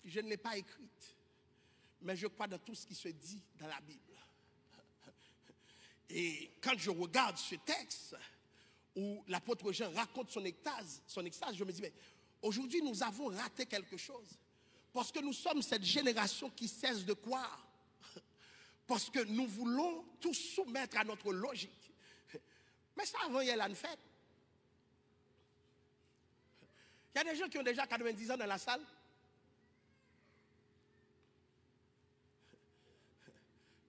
je ne l'ai pas écrite, mais je crois dans tout ce qui se dit dans la Bible. Et quand je regarde ce texte où l'apôtre Jean raconte son extase, je me dis, mais aujourd'hui nous avons raté quelque chose. Parce que nous sommes cette génération qui cesse de croire. Parce que nous voulons tout soumettre à notre logique. Mais ça, avant, il y a une fête. Il y a des gens qui ont déjà 90 ans dans la salle.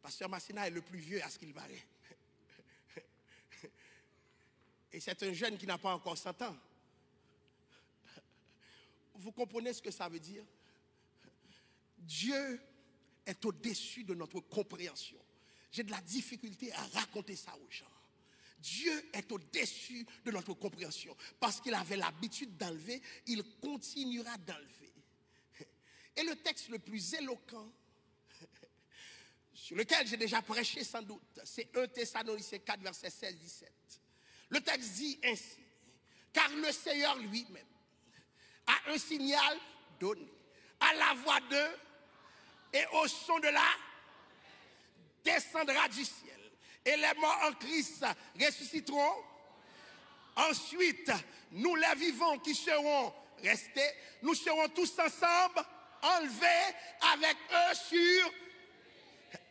Pasteur Massina est le plus vieux à ce qu'il paraît. Et c'est un jeune qui n'a pas encore 100 ans. Vous comprenez ce que ça veut dire? Dieu est au-dessus de notre compréhension. J'ai de la difficulté à raconter ça aux gens. Dieu est au-dessus de notre compréhension. Parce qu'il avait l'habitude d'enlever, il continuera d'enlever. Et le texte le plus éloquent, sur lequel j'ai déjà prêché sans doute, c'est 1 Thessaloniciens 4, verset 16-17. Le texte dit ainsi, car le Seigneur lui-même a un signal donné à la voix d'eux et au son de la... descendra du ciel. Et les morts en Christ ressusciteront. Ensuite, nous les vivants qui serons restés, nous serons tous ensemble enlevés avec eux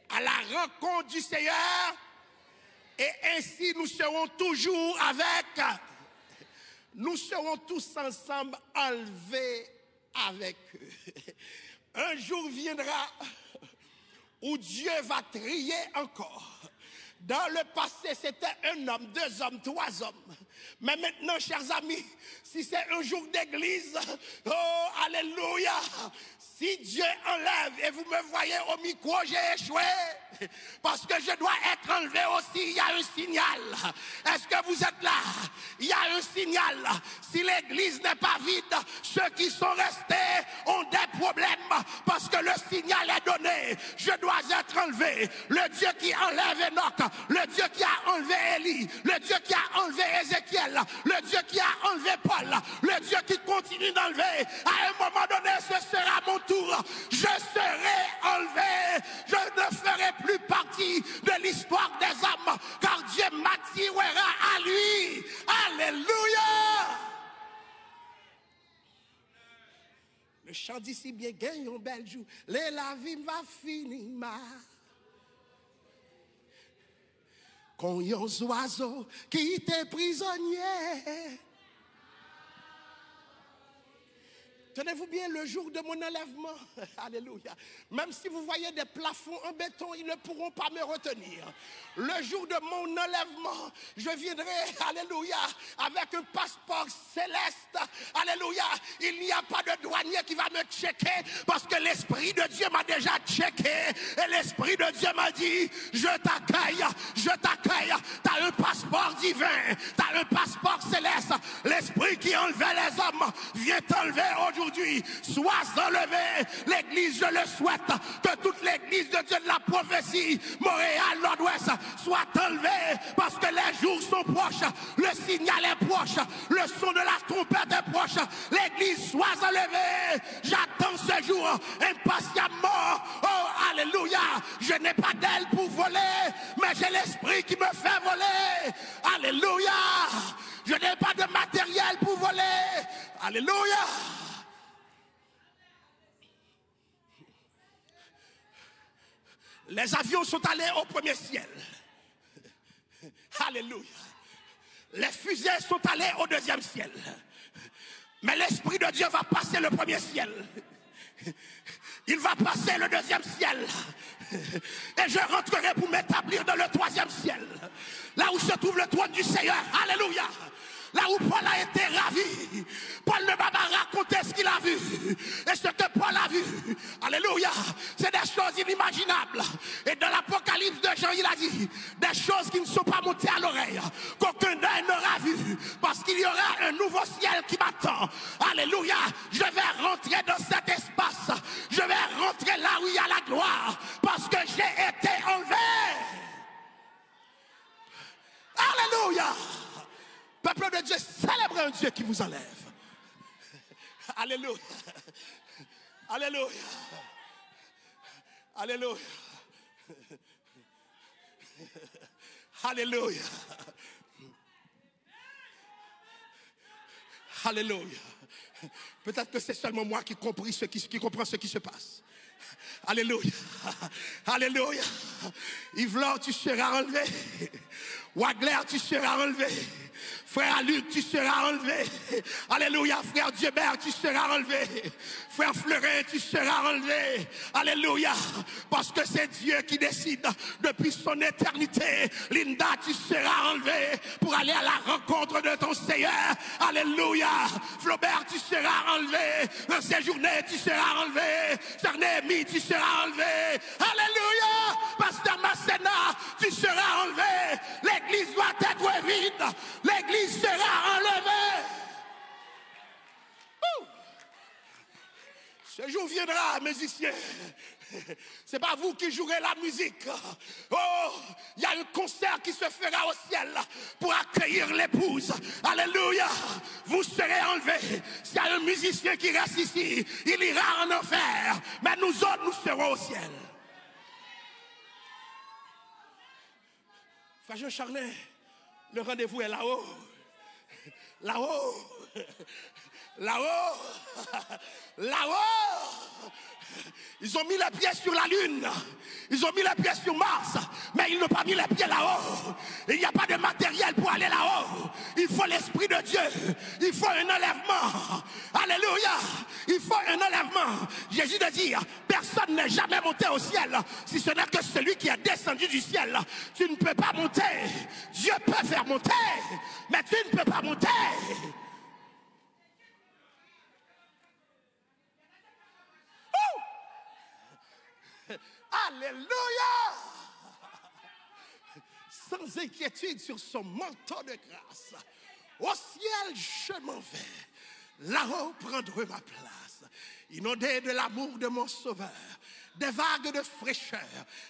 à la rencontre du Seigneur. Et ainsi nous serons toujours nous serons tous ensemble enlevés avec eux. Un jour viendra où Dieu va trier encore. Dans le passé, c'était un homme, 2 hommes, 3 hommes. Mais maintenant, chers amis, si c'est un jour d'église, oh, alléluia, si Dieu enlève et vous me voyez au micro, j'ai échoué. Parce que je dois être enlevé aussi, il y a un signal. Est-ce que vous êtes là? Il y a un signal. Si l'église n'est pas vide, ceux qui sont restés ont des problèmes. Parce que le signal est donné. Je dois être enlevé. Le Dieu qui enlève Enoch, le Dieu qui a enlevé Élie, le Dieu qui a enlevé Ézéchiel, le Dieu qui a enlevé Paul, le Dieu qui continue d'enlever. À un moment donné, ce sera mon tour. Je serai enlevé. Je ne ferai plus partie de l'histoire des hommes, car Dieu m'attirera à lui. Alléluia. Le chant d'ici bien gagne un bel jour. La vie va finir. Quand y a un oiseau qui était prisonnier. Tenez-vous bien, le jour de mon enlèvement, alléluia, même si vous voyez des plafonds en béton, ils ne pourront pas me retenir. Le jour de mon enlèvement, je viendrai, alléluia, avec un passeport céleste, alléluia. Il n'y a pas de douanier qui va me checker parce que l'Esprit de Dieu m'a déjà checké. Et l'Esprit de Dieu m'a dit, je t'accueille, tu as un passeport divin, tu as un passeport céleste. L'Esprit qui enlevait les hommes vient t'enlever aujourd'hui. Sois enlevé. L'église, je le souhaite, que toute l'église de Dieu de la prophétie, Montréal, Nord-Ouest, soit enlevée parce que les jours sont proches, le signal est proche, le son de la trompette est proche. L'église, soit enlevée. J'attends ce jour impatiemment. Oh, alléluia. Je n'ai pas d'aile pour voler, mais j'ai l'Esprit qui me fait voler. Alléluia. Je n'ai pas de matériel pour voler. Alléluia. Les avions sont allés au premier ciel. Alléluia. Les fusées sont allées au deuxième ciel. Mais l'Esprit de Dieu va passer le premier ciel. Il va passer le deuxième ciel. Et je rentrerai pour m'établir dans le troisième ciel. Là où se trouve le trône du Seigneur. Alléluia. Là où Paul a été ravi. Paul ne m'a pas raconté ce qu'il a vu. Et ce que Paul a vu. Alléluia. C'est des choses inimaginables. Et dans l'Apocalypse de Jean, il a dit des choses qui ne sont pas montées à l'oreille. Qu'aucun œil n'aura vu. Parce qu'il y aura un nouveau ciel qui m'attend. Alléluia. Je vais rentrer dans cet espace. Je vais rentrer là où il y a la gloire. Parce que j'ai été enlevé. Alléluia. Peuple de Dieu, célébrez un Dieu qui vous enlève. Alléluia. Alléluia. Alléluia. Alléluia. Alléluia. Peut-être que c'est seulement moi qui comprends ce qui se passe. Alléluia. Alléluia. Yves-Laure, tu seras enlevé. Wagler, tu seras enlevé. Frère Luc, tu seras enlevé. Alléluia. Frère Diebert, tu seras enlevé. Frère Fleurin, tu seras enlevé. Alléluia. Parce que c'est Dieu qui décide depuis son éternité. Linda, tu seras enlevé pour aller à la rencontre de ton Seigneur. Alléluia. Flaubert, tu seras enlevé. Le séjourné, tu seras enlevé. Sarnémi, tu seras enlevé. Alléluia. Pasteur Masséna, tu seras enlevé. L'église doit être vide. L'église sera enlevée. Ce jour viendra, musiciens. C'est pas vous qui jouerez la musique. Oh, il y a un concert qui se fera au ciel pour accueillir l'épouse. Alléluia. Vous serez enlevés. S'il y a un musicien qui reste ici, il ira en enfer. Mais nous autres, nous serons au ciel. Frère Jean Charlet, le rendez-vous est là-haut. Là-haut. Là-haut. Là-haut. Ils ont mis les pieds sur la lune. Ils ont mis les pieds sur Mars. Mais ils n'ont pas mis les pieds là-haut. Il n'y a pas de matériel pour aller là-haut. Il faut l'Esprit de Dieu. Il faut un enlèvement. Alléluia. Il faut un enlèvement. Jésus de dire, personne n'est jamais monté au ciel si ce n'est que celui qui est descendu du ciel. Tu ne peux pas monter. Dieu peut faire monter, mais tu ne peux pas monter. Alléluia. Sans inquiétude sur son manteau de grâce. Au ciel je m'en vais. Là-haut prendre ma place. Inondé de l'amour de mon sauveur. Des vagues de fraîcheur.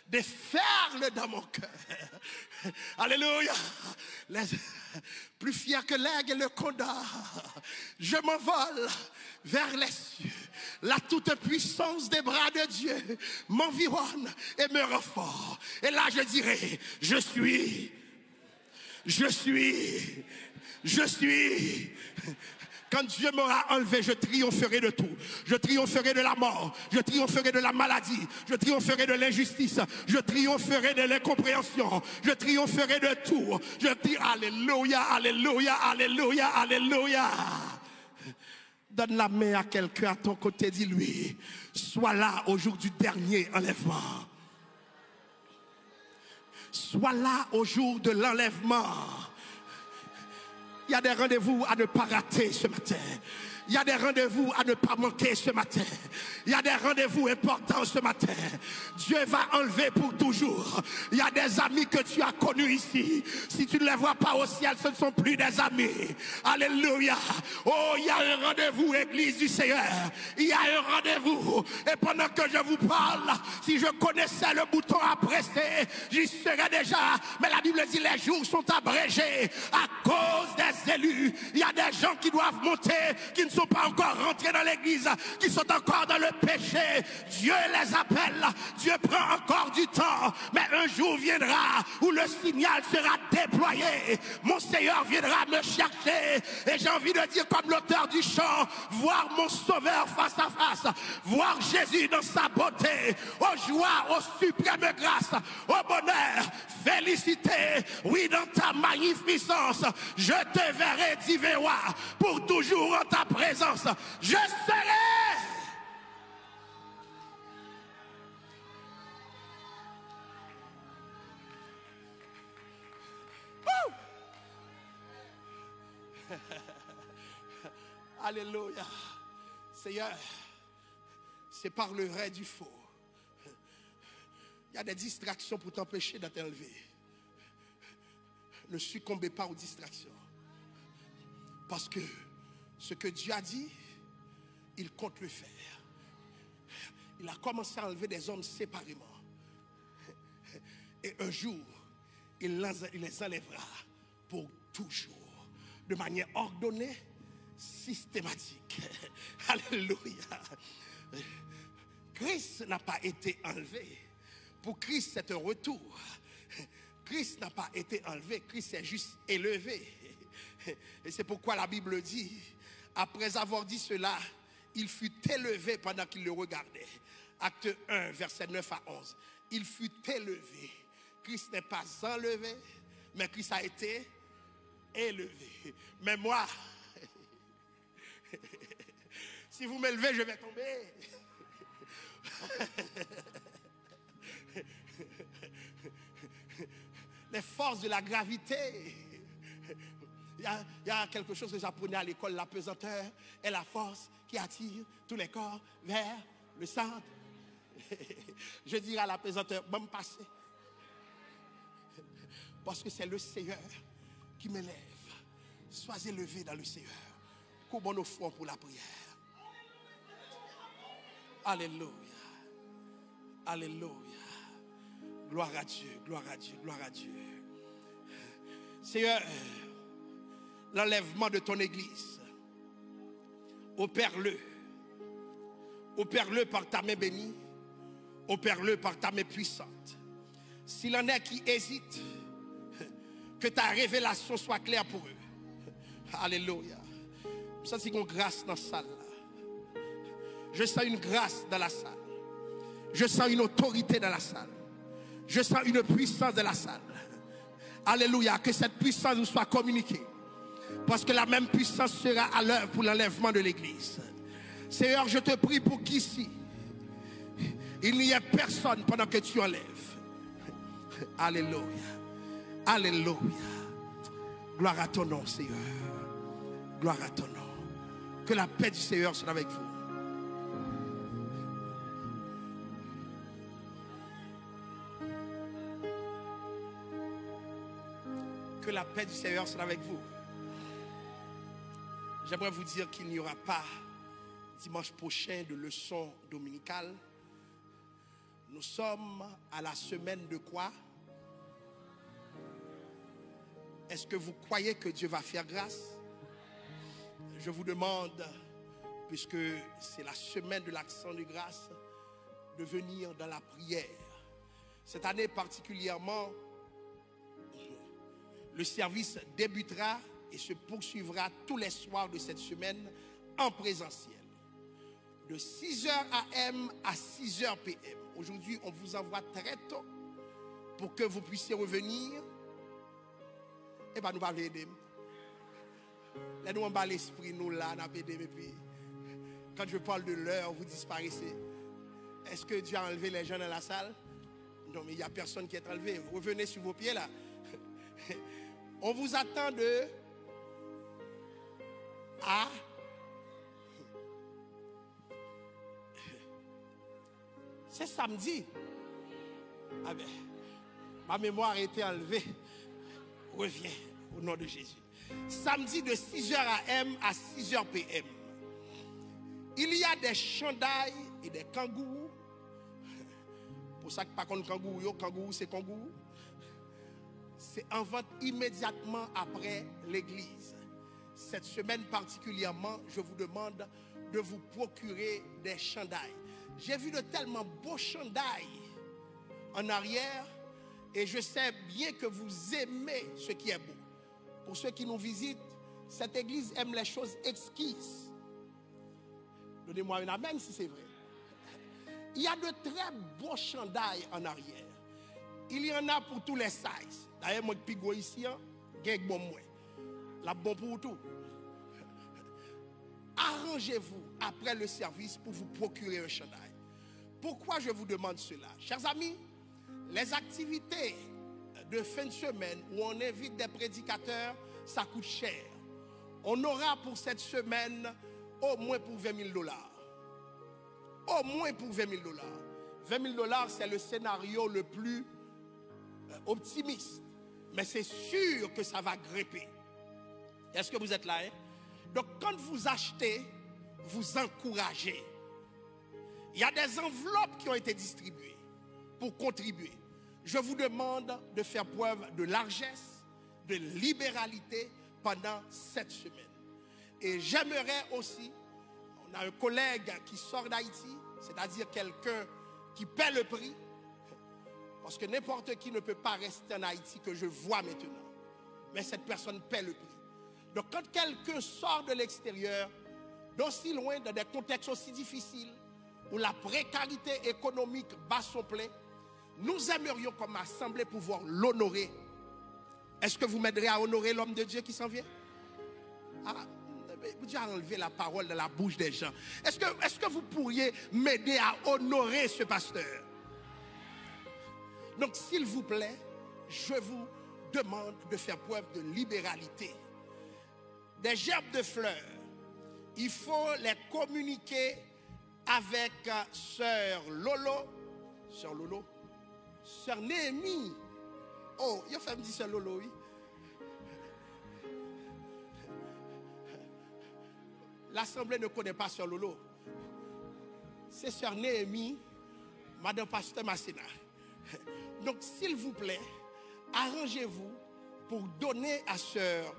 Des perles dans mon cœur. Alléluia. Plus fier que l'aigle et le condor. Je m'envole vers les cieux. La toute-puissance des bras de Dieu m'environne et me rend fort. Et là je dirai, je suis. Quand Dieu m'aura enlevé, je triompherai de tout. Je triompherai de la mort. Je triompherai de la maladie. Je triompherai de l'injustice. Je triompherai de l'incompréhension. Je triompherai de tout. Alléluia, alléluia, alléluia, alléluia. Donne la main à quelqu'un à ton côté, dis-lui, sois là au jour du dernier enlèvement. Sois là au jour de l'enlèvement. Il y a des rendez-vous à ne pas rater ce matin. Il y a des rendez-vous à ne pas manquer ce matin. Il y a des rendez-vous importants ce matin. Dieu va enlever pour toujours. Il y a des amis que tu as connus ici. Si tu ne les vois pas au ciel, ce ne sont plus des amis. Alléluia. Oh, il y a un rendez-vous, Église du Seigneur. Il y a un rendez-vous. Et pendant que je vous parle, si je connaissais le bouton à presser, j'y serais déjà. Mais la Bible dit les jours sont abrégés à cause des élus. Il y a des gens qui doivent monter, qui ne sont pas encore rentrés dans l'église, qui sont encore dans le péché. Dieu les appelle. Dieu prend encore du temps. Mais un jour viendra où le signal sera déployé. Mon Seigneur viendra me chercher. Et j'ai envie de dire comme l'auteur du chant, voir mon Sauveur face à face. Voir Jésus dans sa beauté. Aux joies, aux suprêmes grâces. Au bonheur, félicité. Oui, dans ta magnificence. Je te verrai, dit Véwa, pour toujours en ta présence. Je serai. Alléluia. Seigneur, sépare le vrai du faux. Il y a des distractions pour t'empêcher de t'enlever. Ne succombez pas aux distractions. Parce que ce que Dieu a dit, il compte le faire. Il a commencé à enlever des hommes séparément. Et un jour, il les enlèvera pour toujours. De manière ordonnée, systématique. Alléluia. Christ n'a pas été enlevé. Pour Christ, c'est un retour. Christ n'a pas été enlevé. Christ est juste élevé. Et c'est pourquoi la Bible dit, après avoir dit cela, il fut élevé pendant qu'il le regardait. Acte 1, verset 9 à 11. Il fut élevé. Christ n'est pas enlevé, mais Christ a été élevé. Mais moi, si vous m'élevez, je vais tomber. Les forces de la gravité. Il y a quelque chose que j'apprenais à l'école, la pesanteur est la force qui attire tous les corps vers le centre. Je dirais à la pesanteur, bon me passer. Parce que c'est le Seigneur qui m'élève. Sois élevé dans le Seigneur. Courbons nos fronts pour la prière. Alléluia. Alléluia. Gloire à Dieu, gloire à Dieu, gloire à Dieu. Seigneur, l'enlèvement de ton église, opère-le. Opère-le par ta main bénie. Opère-le par ta main puissante. S'il en est qui hésitent, Que ta révélation soit claire pour eux. Alléluia. Ça, c'est une grâce dans la salle. Je sens une grâce dans la salle. Je sens une autorité dans la salle. Je sens une puissance dans la salle. Alléluia. Que cette puissance nous soit communiquée. Parce que la même puissance sera à l'œuvre pour l'enlèvement de l'église. Seigneur, je te prie pour qu'ici, il n'y ait personne pendant que tu enlèves. Alléluia. Alléluia. Gloire à ton nom, Seigneur. Gloire à ton nom. Que la paix du Seigneur soit avec vous. Que la paix du Seigneur soit avec vous. J'aimerais vous dire qu'il n'y aura pas dimanche prochain de leçon dominicale. Nous sommes à la semaine de quoi? Est-ce que vous croyez que Dieu va faire grâce? Je vous demande, puisque c'est la semaine de l'action de grâce, de venir dans la prière. Cette année particulièrement, le service débutera et se poursuivra tous les soirs de cette semaine en présentiel. De 6h AM à 6h PM. Aujourd'hui, on vous envoie très tôt pour que vous puissiez revenir. Et bien, nous allons aider. Là, nous avons l'esprit, nous là, nous aider. Et puis, quand je parle de l'heure, vous disparaissez. Est-ce que Dieu a enlevé les gens dans la salle? Non, mais il n'y a personne qui est enlevé. Revenez sur vos pieds là. On vous attend de à c'est samedi. Ah ben, ma mémoire a été enlevée. Reviens au nom de Jésus. Samedi de 6h AM à 6h PM. Il y a des chandails et des kangourous. Pour ça que par contre kangourou c'est kangourou. C'est en vente immédiatement après l'église. Cette semaine particulièrement, je vous demande de vous procurer des chandails. J'ai vu de tellement beaux chandails en arrière et je sais bien que vous aimez ce qui est beau. Pour ceux qui nous visitent, cette église aime les choses exquises. Donnez-moi un amen si c'est vrai. Il y a de très beaux chandails en arrière. Il y en a pour tous les sizes. D'ailleurs, moi, qui suis ici, j'ai bon moi. La bon pour tout. Arrangez-vous après le service pour vous procurer un chandail. Pourquoi je vous demande cela? Chers amis, les activités de fin de semaine où on invite des prédicateurs, ça coûte cher. On aura pour cette semaine au moins pour $20 000. Au moins pour $20 000. $20 000, c'est le scénario le plus optimiste. Mais c'est sûr que ça va grimper. Est-ce que vous êtes là? Hein? Donc quand vous achetez, vous encouragez. Il y a des enveloppes qui ont été distribuées pour contribuer. Je vous demande de faire preuve de largesse, de libéralité pendant cette semaine. Et j'aimerais aussi, on a un collègue qui sort d'Haïti, c'est-à-dire quelqu'un qui paie le prix, parce que n'importe qui ne peut pas rester en Haïti que je vois maintenant. Mais cette personne paie le prix. Donc quand quelqu'un sort de l'extérieur, d'aussi loin, dans des contextes aussi difficiles, où la précarité économique bat son plein, nous aimerions comme assemblée pouvoir l'honorer. Est-ce que vous m'aiderez à honorer l'homme de Dieu qui s'en vient? Ah, Dieu a enlevé la parole de la bouche des gens. Est-ce que vous pourriez m'aider à honorer ce pasteur? Donc, s'il vous plaît, je vous demande de faire preuve de libéralité. Des gerbes de fleurs, il faut les communiquer avec sœur Lolo, sœur Néhémie. Oh, il a fait me dire sœur Lolo, oui. L'assemblée ne connaît pas sœur Lolo. C'est sœur Néhémie, madame pasteur Massena. Donc, s'il vous plaît, arrangez-vous pour donner à sœur.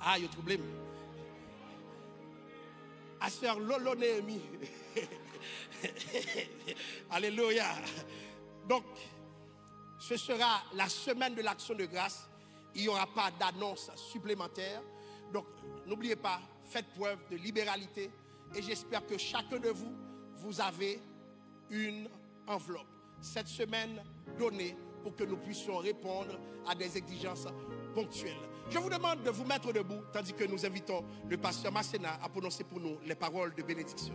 Ah, il y a un problème. À sœur Lolo Néhémie. Alléluia. Donc, Ce sera la semaine de l'action de grâce. Il n'y aura pas d'annonce supplémentaire. Donc, n'oubliez pas, faites preuve de libéralité. Et j'espère que chacun de vous, vous avez une enveloppe. Cette semaine donnée pour que nous puissions répondre à des exigences ponctuelles. Je vous demande de vous mettre debout, tandis que nous invitons le pasteur Masséna à prononcer pour nous les paroles de bénédiction.